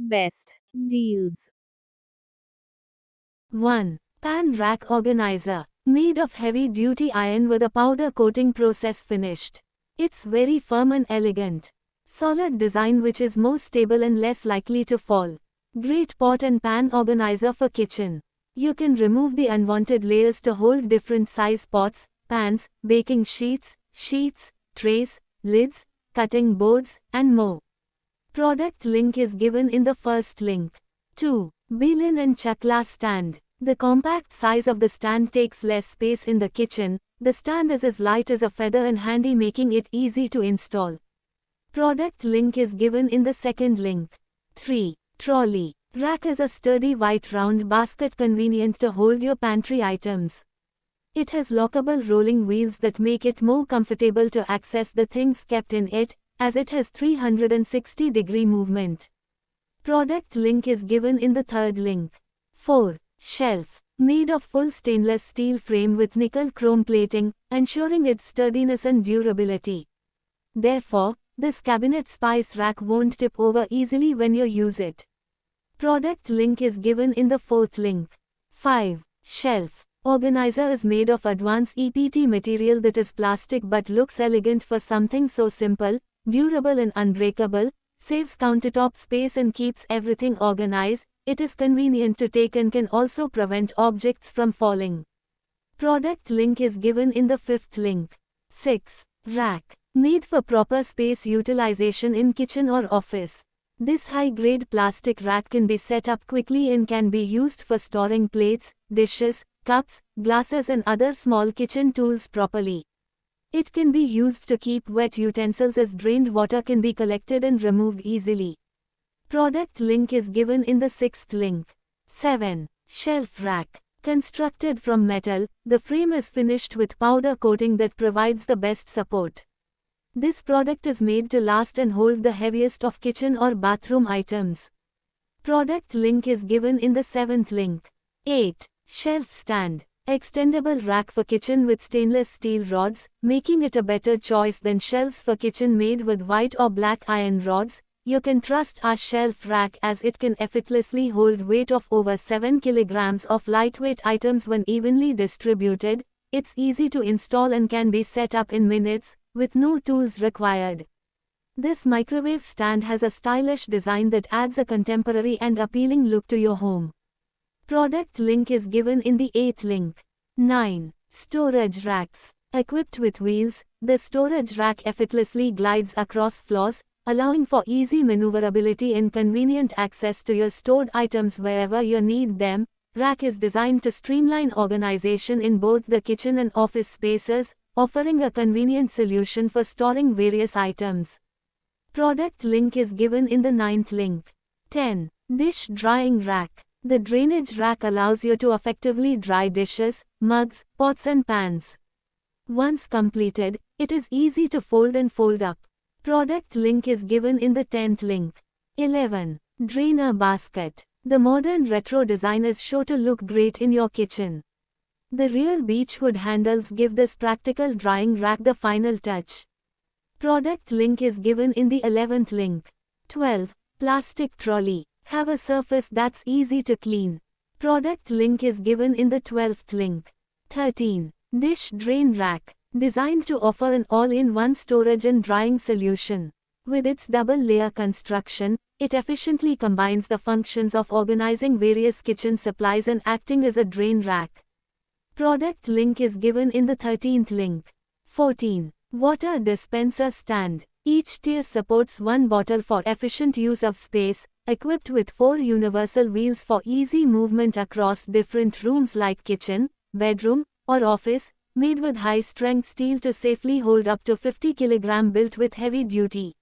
Best deals. 1. Pan Rack Organizer. Made of heavy-duty iron with a powder coating process finished. It's very firm and elegant. Solid design which is more stable and less likely to fall. Great pot and pan organizer for kitchen. You can remove the unwanted layers to hold different size pots, pans, baking sheets, trays, lids, cutting boards, and more. Product link is given in the first link. 2. Belin and Chakla Stand. The compact size of the stand takes less space in the kitchen. The stand is as light as a feather and handy, making it easy to install. Product link is given in the second link. 3. Trolley Rack is a sturdy white round basket convenient to hold your pantry items. It has lockable rolling wheels that make it more comfortable to access the things kept in it, as it has 360-degree movement. Product link is given in the third link. 4. Shelf. Made of full stainless steel frame with nickel chrome plating, ensuring its sturdiness and durability. Therefore, this cabinet spice rack won't tip over easily when you use it. Product link is given in the fourth link. 5. Shelf Organizer is made of advanced EPT material that is plastic but looks elegant for something so simple, durable and unbreakable, saves countertop space and keeps everything organized. It is convenient to take and can also prevent objects from falling. Product link is given in the fifth link. 6. Rack. Made for proper space utilization in kitchen or office. This high-grade plastic rack can be set up quickly and can be used for storing plates, dishes, cups, glasses and other small kitchen tools properly. It can be used to keep wet utensils as drained water can be collected and removed easily. Product link is given in the sixth link. 7. Shelf Rack. Constructed from metal, the frame is finished with powder coating that provides the best support. This product is made to last and hold the heaviest of kitchen or bathroom items. Product link is given in the seventh link. 8. Shelf Stand. Extendable rack for kitchen with stainless steel rods, making it a better choice than shelves for kitchen made with white or black iron rods. You can trust our shelf rack as it can effortlessly hold weight of over 7 kilograms of lightweight items when evenly distributed. It's easy to install and can be set up in minutes, with no tools required. This microwave stand has a stylish design that adds a contemporary and appealing look to your home. Product link is given in the eighth link. 9. Storage Racks. Equipped with wheels, the storage rack effortlessly glides across floors, allowing for easy maneuverability and convenient access to your stored items wherever you need them. Rack is designed to streamline organization in both the kitchen and office spaces, offering a convenient solution for storing various items. Product link is given in the ninth link. 10. Dish Drying Rack. The drainage rack allows you to effectively dry dishes, mugs, pots and pans. Once completed, it is easy to fold and fold up. Product link is given in the 10th link. 11. Drainer Basket. The modern retro design is sure to look great in your kitchen. The real beechwood handles give this practical drying rack the final touch. Product link is given in the 11th link. 12. Plastic Trolley. Have a surface that's easy to clean. Product link is given in the 12th link. 13. Dish Drain Rack. Designed to offer an all-in-one storage and drying solution. With its double-layer construction, it efficiently combines the functions of organizing various kitchen supplies and acting as a drain rack. Product link is given in the 13th link. 14. Water Dispenser Stand. Each tier supports one bottle for efficient use of space, equipped with 4 universal wheels for easy movement across different rooms like kitchen, bedroom, or office, made with high-strength steel to safely hold up to 50 kg, built with heavy-duty,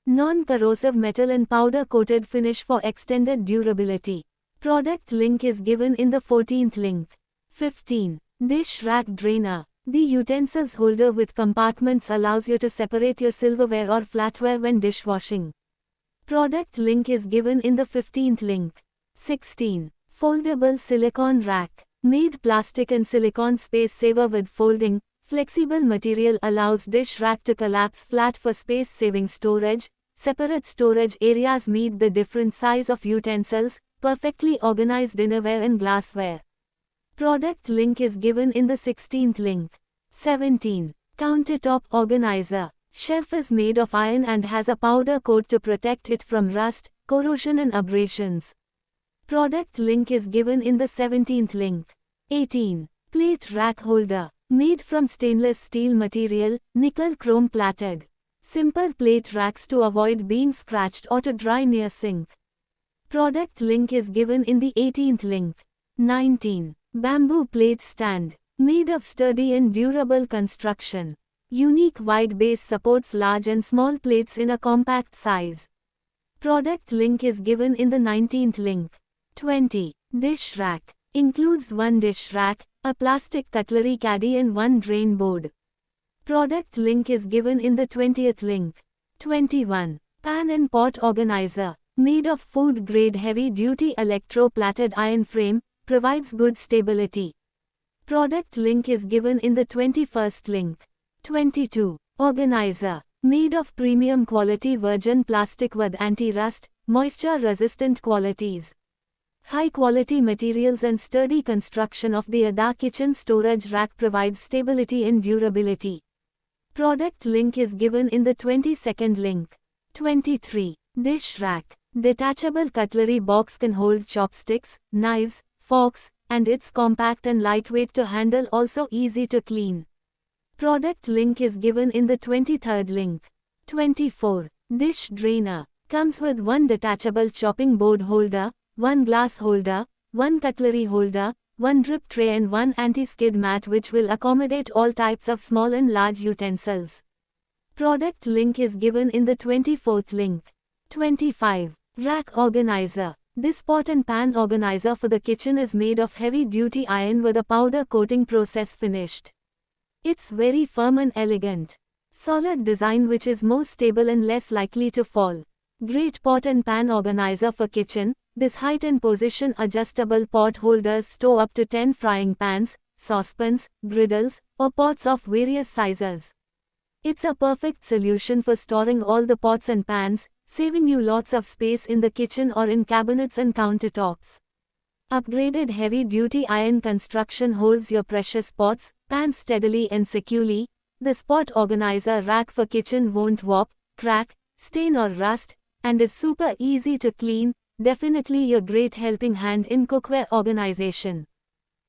non-corrosive metal and powder-coated finish for extended durability. Product link is given in the 14th link. 15. Dish Rack Drainer. The utensils holder with compartments allows you to separate your silverware or flatware when dishwashing. Product link is given in the 15th link. 16. Foldable Silicone Rack. Made plastic and silicone space saver with folding, flexible material allows dish rack to collapse flat for space-saving storage. separate storage areas meet the different size of utensils, perfectly organized dinnerware and glassware. Product link is given in the 16th link. 17. Countertop organizer. Shelf is made of iron and has a powder coat to protect it from rust, corrosion and abrasions. Product link is given in the 17th link. 18. Plate rack holder. Made from stainless steel material, nickel chrome plated. Simple plate racks to avoid being scratched or to dry near sink. Product link is given in the 18th link. 19. Bamboo plate stand. Made of sturdy and durable construction. Unique wide base supports large and small plates in a compact size. Product link is given in the 19th link. 20. Dish rack. Includes one dish rack, a plastic cutlery caddy and one drain board. Product link is given in the 20th link. 21. Pan and pot organizer. Made of food-grade heavy-duty electro-plated iron frame, provides good stability. Product link is given in the 21st link. 22. Organizer. Made of premium quality virgin plastic with anti-rust, moisture-resistant qualities. High-quality materials and sturdy construction of the Ada kitchen storage rack provides stability and durability. Product link is given in the 22nd link. 23. Dish rack. Detachable cutlery box can hold chopsticks, knives, forks, and it's compact and lightweight to handle, also easy to clean. Product link is given in the 23rd link. 24. Dish drainer. Comes with one detachable chopping board holder, one glass holder, one cutlery holder, one drip tray and one anti-skid mat which will accommodate all types of small and large utensils. Product link is given in the 24th link. 25. Rack organizer. This pot and pan organizer for the kitchen is made of heavy-duty iron with a powder coating process finished. It's very firm and elegant. Solid design which is more stable and less likely to fall. Great pot and pan organizer for kitchen. This height and position adjustable pot holders store up to 10 frying pans, saucepans, griddles, or pots of various sizes. It's a perfect solution for storing all the pots and pans, saving you lots of space in the kitchen or in cabinets and countertops. Upgraded heavy-duty iron construction holds your precious pots, pans steadily and securely. This pot organizer rack for kitchen won't warp, crack, stain or rust, and is super easy to clean. Definitely your great helping hand in cookware organization.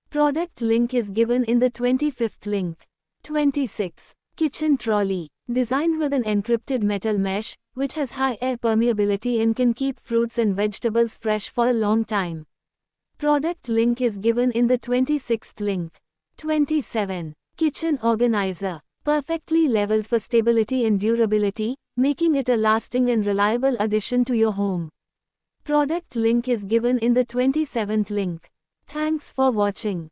Product link is given in the 25th link. 26. Kitchen trolley. Designed with an encrypted metal mesh, which has high air permeability and can keep fruits and vegetables fresh for a long time. Product link is given in the 26th link. 27. Kitchen organizer. Perfectly leveled for stability and durability, making it a lasting and reliable addition to your home. Product link is given in the 27th link. Thanks for watching.